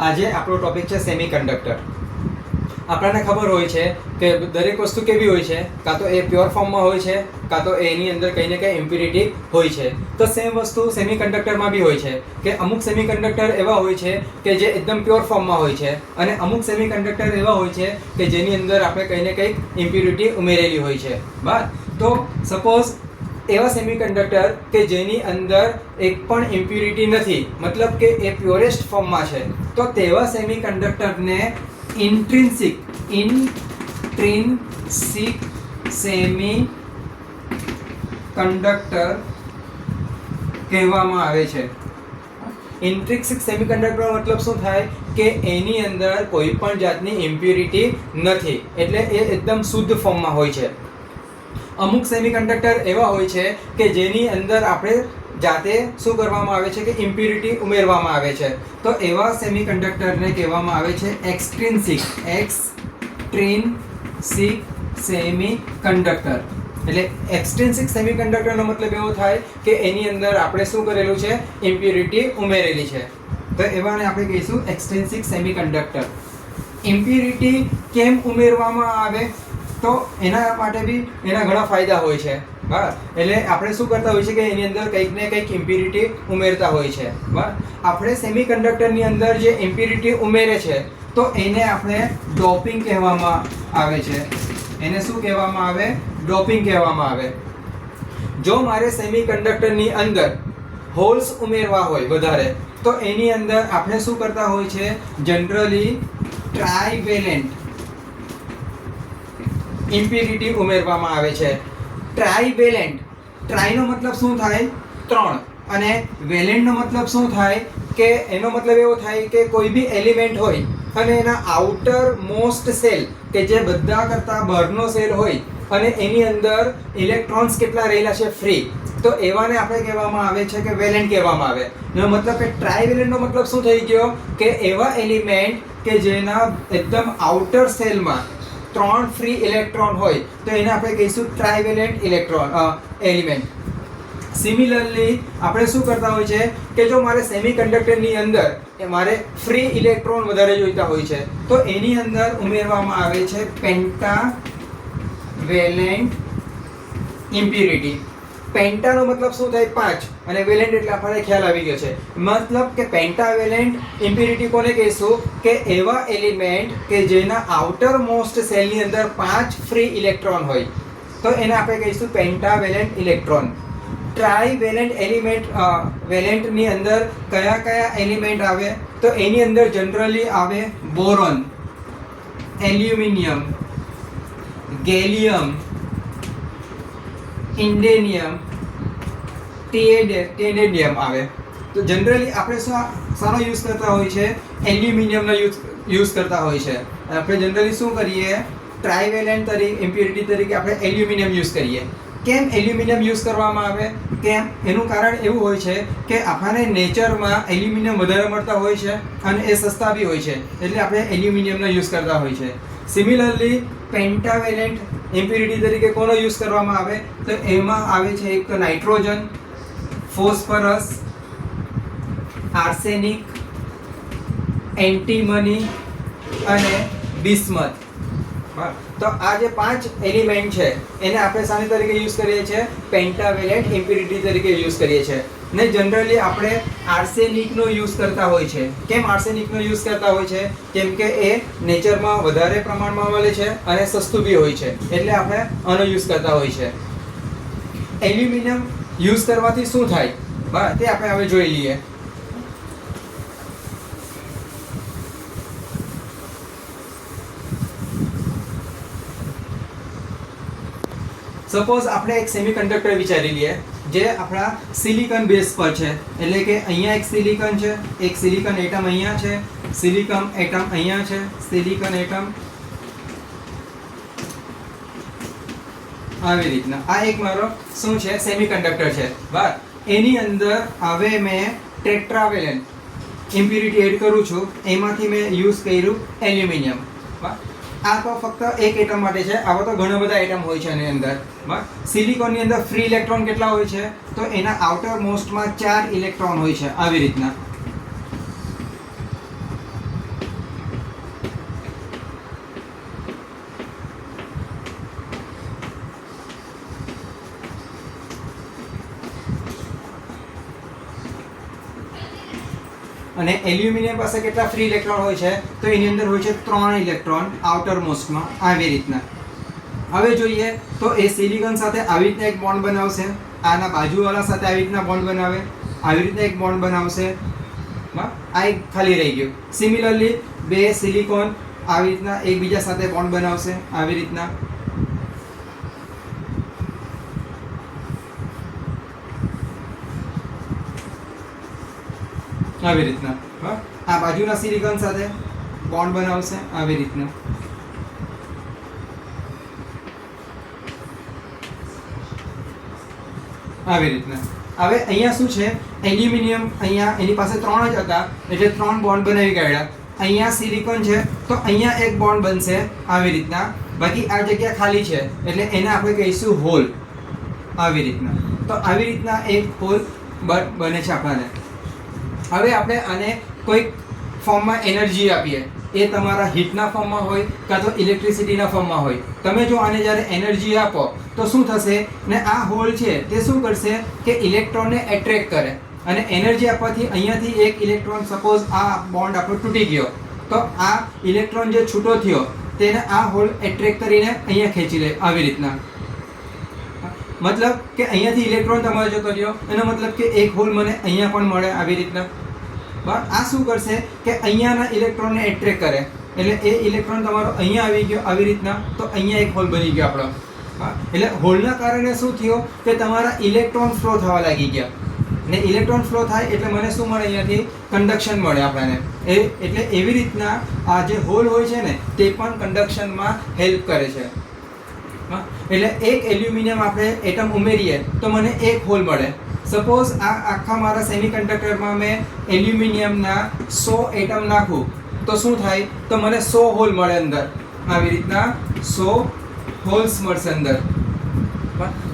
આજે આપણો ટોપિક છે સેમિકન્ડક્ટર. આપણને ખબર હોય છે કે દરેક વસ્તુ કેવી હોય છે, કાં તો એ પ્યોર ફોર્મમાં હોય છે, કાં તો એની અંદર કંઈ ને કંઈ ઇમ્પ્યુરિટી હોય છે. તો સેમ વસ્તુ સેમિકન્ડક્ટરમાં બી હોય છે કે અમુક સેમિકન્ડક્ટર એવા હોય છે કે જે એકદમ પ્યોર ફોર્મમાં હોય છે, અને અમુક સેમિકન્ડક્ટર એવા હોય છે કે જેની અંદર આપણે કંઈ ને કંઈક ઇમ્પ્યુરિટી ઉમેરેલી હોય છે. બરાબર. તો સપોઝ એવા સેમિકન્ડક્ટર કે જેની અંદર એક પણ ઇમ્પ્યુરિટી નથી, મતલબ કે એ પ્યોરેસ્ટ ફોર્મમાં છે, તો તેવા સેમિકન્ડક્ટરને ઇન્ટ્રિન્સિક સેમિકન્ડક્ટર કહેવામાં આવે છે. ઇન્ટ્રિન્સિક સેમિકન્ડક્ટરનો મતલબ શું થાય કે એની અંદર કોઈ પણ જાતની ઇમ્પ્યુરિટી નથી, એટલે એ એકદમ શુદ્ધ ફોર્મમાં હોય છે. અમુક સેમિકન્ડક્ટર એવા હોય છે કે જેની અંદર આપણે જાતે શું કરવામાં આવે છે કે ઇમ્પ્યુરિટી ઉમેરવામાં આવે છે. તો એવા સેમિકન્ડક્ટરને કહેવામાં આવે છે એક્સટ્રિન્સિક સેમિકન્ડક્ટર. એટલે એક્સટ્રિન્સિક સેમિકન્ડક્ટરનો મતલબ એવો થાય કે એની અંદર આપણે શું કરેલું છે, ઇમ્પ્યુરિટી ઉમેરેલી છે. તો એવાને આપણે કહીશું એક્સટ્રિન્સિક સેમિકન્ડક્ટર. ઇમ્પ્યુરિટી કેમ ઉમેરવામાં આવે, તો એના માટે બી એના ઘણા ફાયદા હોય છે. બરાબર. એટલે આપણે શું કરતા હોય છે કે એની અંદર કંઈક ને કંઈક ઇમ્પ્યુરિટી ઉમેરતા હોય છે. બરાબર. આપણે સેમિકન્ડક્ટરની અંદર જે ઇમ્પ્યુરિટી ઉમેરે છે તો એને આપણે ડોપિંગ કહેવામાં આવે છે. એને શું કહેવામાં આવે? ડોપિંગ કહેવામાં આવે. જો મારે સેમિકન્ડક્ટરની અંદર હોલ્સ ઉમેરવા હોય વધારે, તો એની અંદર આપણે શું કરતા હોય છે, જનરલી ટ્રાઇવેલેન્ટ ઇમ્પ્યુરિટી ઉમેરવામાં આવે છે. ટ્રાઇવેલેન્ટ, ટ્રાઇનો મતલબ શું થાય? 3, અને વેલેન્ટનો મતલબ શું થાય કે એનો મતલબ એવો થાય કે કોઈ બી એલિમેન્ટ હોય અને એના આઉટર મોસ્ટ સેલ કે જે બધા કરતાં બહારનો સેલ હોય અને એની અંદર ઇલેક્ટ્રોન્સ કેટલા રહેલા છે ફ્રી, તો એવાને આપણે કહેવામાં આવે છે કે વેલેન્ટ કહેવામાં આવે. એનો મતલબ કે ટ્રાઇવેલેન્ટનો મતલબ શું થઈ ગયો કે એવા એલિમેન્ટ કે જેના એકદમ આઉટર સેલમાં 3 ફ્રી ઇલેક્ટ્રોન હોય, તો એને આપણે કહીશું ટ્રાઇવેલેન્ટ એલિમેન્ટ. સિમિલરલી આપણે શું કરતા હોય છે કે જો મારે સેમિકન્ડક્ટરની અંદર મારે ફ્રી ઇલેક્ટ્રોન વધારે જોઈતા હોય છે, તો એની અંદર ઉમેરવામાં આવે છે પેન્ટાવેલેન્ટ ઇમ્પ્યુરિટી. પેન્ટાનો મતલબ શું થાય? 5, અને વેલેન્ટ એટલે આપણને ખ્યાલ આવી ગયો છે. મતલબ કે પેન્ટાવેલેન્ટ ઇમ્પ્યુરિટી કોને કહીશું કે એવા એલિમેન્ટ કે જેના આઉટર મોસ્ટ સેલની અંદર 5 ફ્રી ઇલેક્ટ્રોન હોય, તો એને આપણે કહીશું પેન્ટાવેલેન્ટ ઇલેક્ટ્રોન. ટ્રાઇવેલેન્ટ વેલેન્ટની અંદર કયા કયા એલિમેન્ટ આવે, તો એની અંદર જનરલી આવે બોરોન, એલ્યુમિનિયમ, ગેલિયમ, ઇન્ડેનિયમ, ટેનેડિયમ આવે. તો જનરલી આપણે શાનો યુઝ કરતા હોય છે? એલ્યુમિનિયમનો યુઝ કરતા હોય છે. આપણે જનરલી શું કરીએ? ટ્રાઇવેલેન્ટ ઇમ્પ્યુરિટી તરીકે આપણે એલ્યુમિનિયમ યુઝ કરીએ. કેમ એલ્યુમિનિયમ યુઝ કરવામાં આવે? કેમ? એનું કારણ એવું હોય છે કે આપણને નેચરમાં એલ્યુમિનિયમ વધારે મળતા હોય છે અને એ સસ્તા બી હોય છે, એટલે આપણે એલ્યુમિનિયમનો યુઝ કરતા હોય છે. સિમિલરલી પેન્ટાવેલેન્ટ ઇમ્પ્યુરિટી તરીકે કોનો યુઝ કરવામાં આવે, તો એમાં આવે છે એક નાઇટ્રોજન, ફોસ્ફરસ, આર્સેનિક, એન્ટીમની અને બિસ્મથ. તો આ જે 5 એલિમેન્ટ છે એને આપણે શાની તરીકે યુઝ કરીએ છીએ? પેન્ટાવેલેન્ટ ઇમ્પ્યુરિટી તરીકે યુઝ કરીએ છીએ. ને જનરલી આપણે આર્સેનિકનો યુઝ કરતા હોય છે. કેમ આર્સેનિકનો યુઝ કરતા હોય છે? કેમ કે એ નેચરમાં વધારે પ્રમાણમાં મળે છે અને સસ્તું બી હોય છે, એટલે આપણે આનો યુઝ કરતા હોય છે. એલ્યુમિનિયમ યુઝ કરવાથી શું થાય, બરાબર, તે આપણે હવે જોઈ લઈએ. સપોઝ આપણે એક સેમિકન્ડક્ટર વિચારી લઈએ જે આપણા સિલિકોન બેઝ પર છે. એટલે કે અહીંયા એક સિલિકોન છે, એક સિલિકોન એટમ અહીંયા છે, સિલિકોન એટમ અહીંયા છે, સિલિકોન એટમ આવી રીતના. આ એક મારો શું છે? સેમિકન્ડક્ટર છે. બરાબર. એની અંદર હવે મેં ટેટ્રાવેલેન્ટ ઇમ્પ્યુરિટી એડ કરું છું, એમાંથી મેં યુઝ કર્યું એલ્યુમિનિયમ. બરાબર. આ તો ફક્ત એક એટમ માટે છે, આવા તો ઘણા બધા એટમ હોય છે એની અંદર. બરાબર. સિલિકોનની અંદર ફ્રી ઇલેક્ટ્રોન કેટલા હોય છે? તો એના આઉટર મોસ્ટમાં 4 ઇલેક્ટ્રોન હોય છે, આવી રીતના. અને એલ્યુમિનિયમ પાસે કેટલા ફ્રી ઇલેક્ટ્રોન હોય છે તો એની અંદર હોય છે 3 ઇલેક્ટ્રોન આઉટર મોસ્ટમાં આવી રીતના. હવે જોઈએ તો એ સિલિકોન સાથે આવી રીતના એક બોન્ડ બનાવશે, આના બાજુવાળા સાથે આવી રીતના બોન્ડ બનાવે, આવી રીતના એક બોન્ડ બનાવશે, આ એક ખાલી રહી ગયું. સિમિલરલી બે સિલિકોન આવી રીતના એકબીજા સાથે બોન્ડ બનાવશે આવી રીતના. આવી રીતના આ બાજુના સિલિકોન સાથે બોન્ડ બનાવશે આવી રીતના. આવી રીતના. હવે અહીંયા શું છે, એલ્યુમિનિયમ અહીંયા એની પાસે 3 જ હતા એટલે 3 બોન્ડ બનાવી કાઢ્યા. અહીંયા સિલિકોન છે તો અહીંયા એક બોન્ડ બનશે આવી રીતના, બાકી આ જગ્યા ખાલી છે એટલે એને આપણે કહીશું હોલ આવી રીતના. તો આવી રીતના એક હોલ બને છે આપણને. હવે આપણે આને કોઈક ફોર્મમાં એનર્જી આપીએ, એ તમારા હીટના ફોર્મમાં હોય કાં તો ઇલેક્ટ્રિસિટીના ફોર્મમાં હોય. તમે જો આને જ્યારે એનર્જી આપો તો શું થશે ને આ હોલ છે તે શું કરશે કે ઇલેક્ટ્રોનને એટ્રેક્ટ કરે, અને એનર્જી આપવાથી અહીંયાથી એક ઇલેક્ટ્રોન સપોઝ આ બોન્ડ આપણો તૂટી ગયો તો આ ઇલેક્ટ્રોન જે છૂટો થયો તેને આ હોલ એટ્રેક્ટ કરીને અહીંયા ખેંચી લે આવી રીતના. મતલબ કે અહીંયાથી ઇલેક્ટ્રોન તમારે જતો રહ્યો એનો મતલબ કે એક હોલ મને અહીંયા પણ મળે આવી રીતના. બરાબર, આ શું કરશે કે અહીંયાના ઇલેક્ટ્રોનને એટ્રેક્ટ કરે એટલે એ ઇલેક્ટ્રોન તમારો અહીંયા આવી ગયો આવી રીતના, તો અહીંયા એક હોલ બની ગયો આપણો. એટલે હોલના કારણે શું થયું કે તમારા ઇલેક્ટ્રોન ફ્લો થવા લાગી ગયા, ને ઇલેક્ટ્રોન ફ્લો થાય એટલે મને શું મળે અહીંયાથી કન્ડક્શન મળે આપણને. એટલે એવી રીતના આ જે હોલ હોય છે ને તે પણ કન્ડક્શનમાં હેલ્પ કરે છે. એટલે એક એલ્યુમિનિયમ આપણે એટમ ઉમેરીએ તો મને એક હોલ મળે. સપોઝ આ આખા મારા સેમિકન્ડક્ટરમાં મેં એલ્યુમિનિયમના 100 એટમ નાખું તો શું થાય તો મને 100 હોલ મળે અંદર આવી રીતના 100 હોલ્સ મળશે અંદર.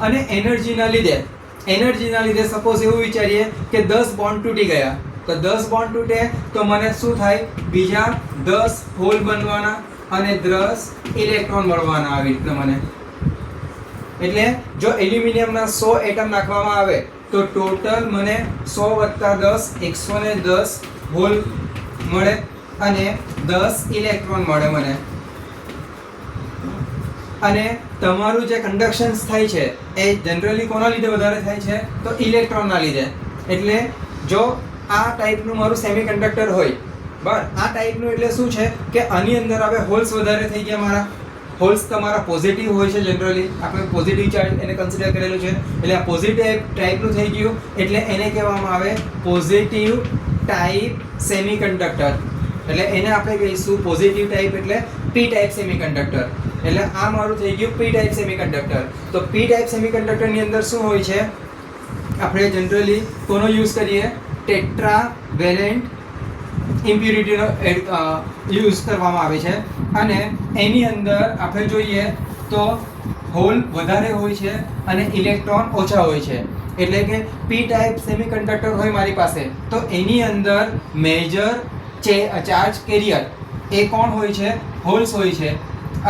અને એનર્જીના લીધે સપોઝ એવું વિચારીએ કે 10 બોન્ડ તૂટી ગયા તો 10 બોન્ડ તૂટે તો મને શું થાય બીજા 10 હોલ બનવાના અને 10 ઇલેક્ટ્રોન મળવાના આવી રીતના મને. એટલે જો એલ્યુમિનિયમના 100 એટમ નાખવામાં આવે તો ટોટલ મને 100 + 10 110 હોલ મળે અને 10 ઇલેક્ટ્રોન મળે મને. અને તમારું જે કન્ડક્શન્સ થાય છે એ જનરલી કોના લીધે વધારે થાય છે તો ઇલેક્ટ્રોનના લીધે. એટલે જો આ ટાઈપનું મારું સેમિકન્ડક્ટર હોય બરાબર, આ ટાઈપનું એટલે શું છે કે આની અંદર હવે હોલ્સ વધારે થઈ ગયા. મારા હોલ્સ તમારા પોઝિટિવ હોય છે જનરલી, આપણે પોઝિટિવ ચાર્જ એને કન્સિડર કરેલું છે એટલે આ પોઝિટિવ ટાઈપનું થઈ ગયું એટલે એને કહેવામાં આવે પોઝિટિવ ટાઈપ સેમિકન્ડક્ટર. એટલે એને આપણે કહીશું પોઝિટિવ ટાઈપ એટલે પી ટાઈપ સેમિકન્ડક્ટર. એટલે આ મારું થઈ ગયું પી ટાઈપ સેમિકન્ડક્ટર. તો પી ટાઈપ સેમિકન્ડક્ટરની અંદર શું હોય છે, આપણે જનરલી કોનો યુઝ કરીએ ટેટ્રા વેલેન્ટ ઇમ્પ્યુરિટીનો યુઝ કરવામાં આવે છે. અને એની અંદર આપણે જોઈએ તો હોલ વધારે હોય છે અને ઇલેક્ટ્રોન ઓછા હોય છે. એટલે કે પી ટાઈપ સેમિકન્ડક્ટર હોય મારી પાસે તો એની અંદર મેજર ચાર્જ કેરિયર એ કોણ હોય છે, હોલ્સ હોય છે,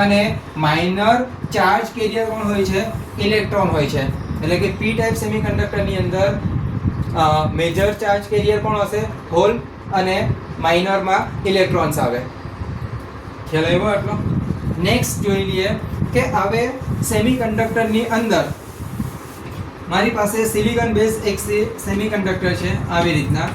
અને માઇનર ચાર્જ કેરિયર કોણ હોય છે, ઇલેક્ટ્રોન હોય છે. એટલે કે પી ટાઈપ સેમિકન્ડક્ટરની અંદર મેજર ચાર્જ કેરિયર કોણ હશે, હોલ, અને માઇનરમાં ઇલેક્ટ્રોન્સ આવે. ખ્યાલ આવ્યો આટલો? નેક્સ્ટ જોઈ લઈએ કે હવે સેમિકન્ડક્ટરની અંદર મારી પાસે સિલિકોન બેઝ એક સેમિકન્ડક્ટર છે આવી રીતના.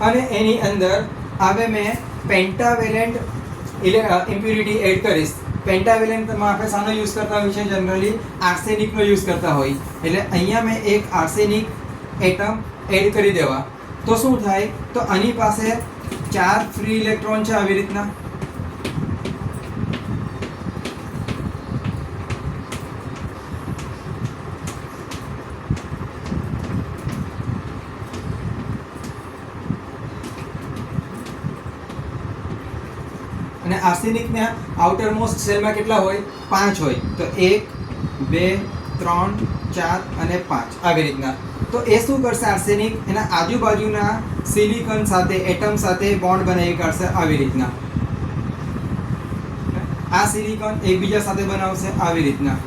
અને એની અંદર હવે મેં પેન્ટાવેલેન્ટ ઇમ્પ્યુરિટી એડ કરીશ. પેન્ટાવેલેન્ટમાં આપણે શાનો યુઝ કરતા હોય છે જનરલી આર્સેનિકનો યુઝ કરતા હોય. એટલે અહીંયા મેં એક આર્સેનિક એટમ એડ કરી દેવા તો શું થાય તો આની પાસે 4 ફ્રી ઇલેક્ટ્રોન છે આવી રીતના. અને આર્સેનિકના આઉટર મોસ્ટ સેલમાં કેટલા હોય, 5 હોય. તો 1 2 3 4 અને 5 આવી રીતના. તો એ શું કરશે આર્સેનિક એના આજુબાજુના સિલિકોન સાથે એટમ સાથે બોન્ડ બનાવી કાઢશે આવી રીતના. આ સિલિકોન એકબીજા સાથે બનાવશે આવી રીતના.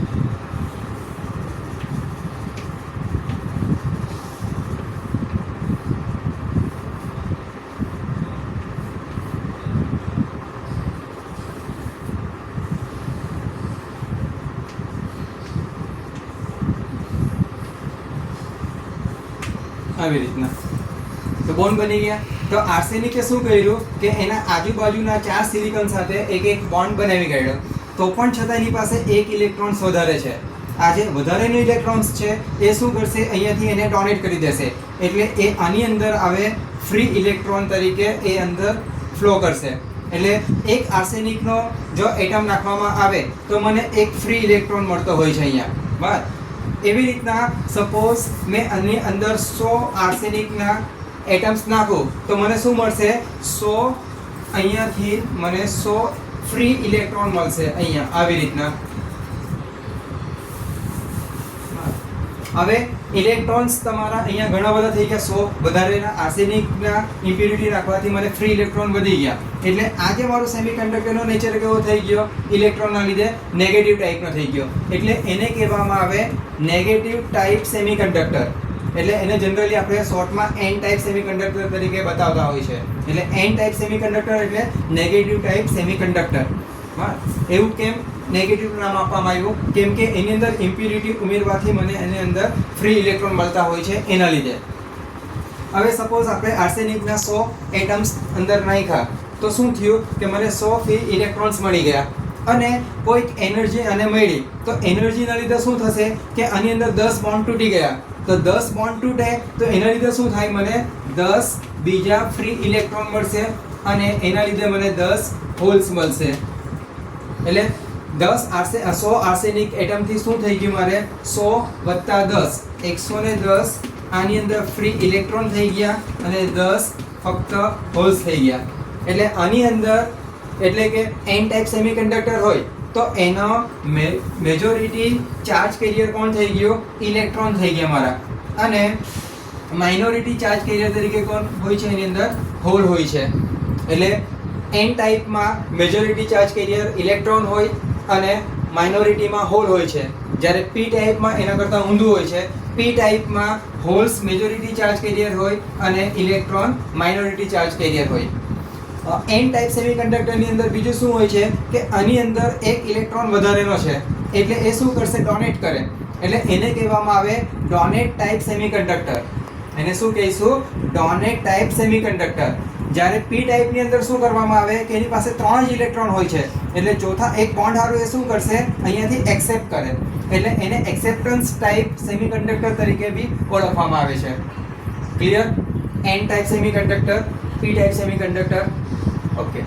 આવી રીતના. તો બોન્ડ બની ગયા. તો આર્સેનિકે શું કર્યું કે એના આજુબાજુના 4 સિલિકોન સાથે એક બોન્ડ બનાવી કાઢ્યો. તો પણ છતાં એની પાસે એક ઇલેક્ટ્રોન્સ વધારે છે. આ જે વધારેનો ઇલેક્ટ્રોન્સ છે એ શું કરશે, અહીંયાથી એને ડોનેટ કરી દેશે. એટલે એ આની અંદર આવે ફ્રી ઇલેક્ટ્રોન તરીકે એ અંદર ફ્લો કરશે. એટલે એક આર્સેનિકનો જો એટમ નાખવામાં આવે તો મને એક ફ્રી ઇલેક્ટ્રોન મળતો હોય છે અહીંયા. બરાબર. એવી રીતના સપોઝ મેં આની અંદર 100 આર્સેનિકના એટમ્સ નાખું તો મને શું મળશે, 100 અહીંયાથી મને 100 ફ્રી ઇલેક્ટ્રોન મળશે અહીંયા આવી રીતના. હવે ઇલેક્ટ્રોન્સ તમારા અહીંયા ઘણા બધા થઈ ગયા, 100 વધારેના આર્સેનિકના ઇમ્પ્યુરિટી રાખવાથી મને ફ્રી ઇલેક્ટ્રોન વધી ગયા. એટલે આ જે મારો સેમિકન્ડક્ટરનો નેચર કેવો થઈ ગયો, ઇલેક્ટ્રોનના લીધે નેગેટિવ ટાઈપનો થઈ ગયો. એટલે એને કહેવામાં આવે નેગેટિવ ટાઈપ સેમિકન્ડક્ટર. એટલે એને જનરલી આપણે શોર્ટમાં એન ટાઈપ સેમિકન્ડક્ટર તરીકે બતાવતા હોય છે. એટલે એન ટાઈપ સેમિકન્ડક્ટર એટલે નેગેટિવ ટાઈપ સેમિકન્ડક્ટર. બરાબર. એવું કેમ નેગેટિવ નામ આપવામાં આવ્યું, કેમ કે એની અંદર ઇમ્પ્યુરિટી ઉમેરવાથી મને એની અંદર ફ્રી ઇલેક્ટ્રોન મળતા હોય છે એના લીધે. હવે સપોઝ આપણે આર્સેનિકના 100 એટમ્સ અંદર નાખ્યા તો શું થયું કે મને 100 ફ્રી ઇલેક્ટ્રોન્સ મળી ગયા અને કોઈક એનર્જી આને મળી. તો એનર્જીના લીધે શું થશે કે આની અંદર 10 બોન્ડ તૂટી ગયા. તો 10 બોન્ડ તૂટે તો એના લીધે શું થાય, મને 10 બીજા ફ્રી ઇલેક્ટ્રોન મળશે અને એના લીધે મને 10 હોલ્સ મળશે. એટલે 100 આર્સેનિક એટમથી શું થઈ ગયું, મારે 100 + 10 110 આની અંદર ફ્રી ઇલેક્ટ્રોન થઈ ગયા અને 10 ફક્ત હોલ્સ થઈ ગયા. એટલે આની અંદર એટલે કે એન ટાઈપ સેમિકન્ડક્ટર હોય તો એનો મેજોરિટી ચાર્જ કેરિયર કોણ થઈ ગયો, ઇલેક્ટ્રોન થઈ ગયા મારા. અને માઇનોરિટી ચાર્જ કેરિયર તરીકે કોણ હોય છે, એની અંદર હોલ હોય છે. એટલે એન ટાઈપમાં મેજોરિટી ચાર્જ કેરિયર ઇલેક્ટ્રોન હોય અને માઇનોરિટીમાં હોલ હોય છે. જ્યારે પી ટાઈપમાં એના કરતાં ઊંધું હોય છે. પી ટાઈપમાં હોલ્સ મેજોરિટી ચાર્જ કેરિયર હોય અને ઇલેક્ટ્રોન માઇનોરિટી ચાર્જ કેરિયર હોય. એન ટાઈપ સેમિકન્ડક્ટરની અંદર બીજું શું હોય છે કે આની અંદર એક ઇલેક્ટ્રોન વધારેનો છે એટલે એ શું કરશે, ડોનેટ કરે. એટલે એને કહેવામાં આવે ડોનેટ ટાઈપ સેમિકન્ડક્ટર. એને શું કહીશું, ડોનેટ ટાઈપ સેમિકન્ડક્ટર. જ્યારે પી ટાઈપની અંદર શું કરવામાં આવે કે એની પાસે 3 જ ઇલેક્ટ્રોન હોય છે એટલે ચોથા એક બોન્ડ હારું એ શું કરશે, અહીંયાથી એક્સેપ્ટ કરે. એટલે એને એક્સેપ્ટન્સ ટાઈપ સેમિકન્ડક્ટર તરીકે બી ઓળખવામાં આવે છે. Clear? N type semiconductor, P type semiconductor. Okay.